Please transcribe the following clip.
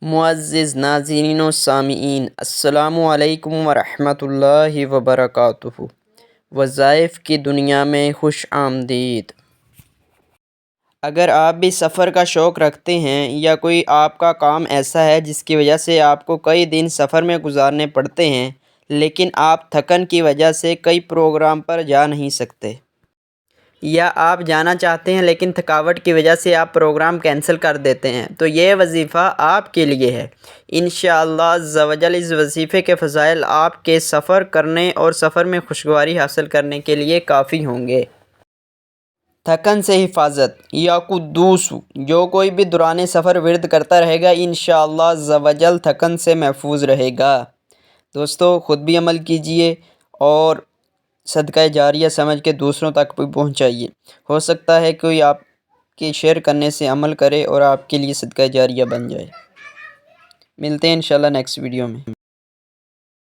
معزز ناظرین و سامعین، السلام علیکم ورحمۃ اللہ وبرکاتہ۔ وظائف کی دنیا میں خوش آمدید۔ اگر آپ بھی سفر کا شوق رکھتے ہیں یا کوئی آپ کا کام ایسا ہے جس کی وجہ سے آپ کو کئی دن سفر میں گزارنے پڑتے ہیں، لیکن آپ تھکن کی وجہ سے کئی پروگرام پر جا نہیں سکتے، یا آپ جانا چاہتے ہیں لیکن تھکاوٹ کی وجہ سے آپ پروگرام کینسل کر دیتے ہیں، تو یہ وظیفہ آپ کے لیے ہے۔ انشاءاللہ عز و جل اس وظیفے کے فضائل آپ کے سفر کرنے اور سفر میں خوشگواری حاصل کرنے کے لیے کافی ہوں گے۔ تھکن سے حفاظت یا قدوس، جو کوئی بھی دوران سفر ورد کرتا رہے گا انشاءاللہ عز و جل تھکن سے محفوظ رہے گا۔ دوستو، خود بھی عمل کیجئے اور صدقہ جاریہ سمجھ کے دوسروں تک بھی پہنچائیے۔ ہو سکتا ہے کوئی آپ کے شیئر کرنے سے عمل کرے اور آپ کے لیے صدقہ جاریہ بن جائے۔ ملتے ہیں انشاءاللہ نیکسٹ ویڈیو میں۔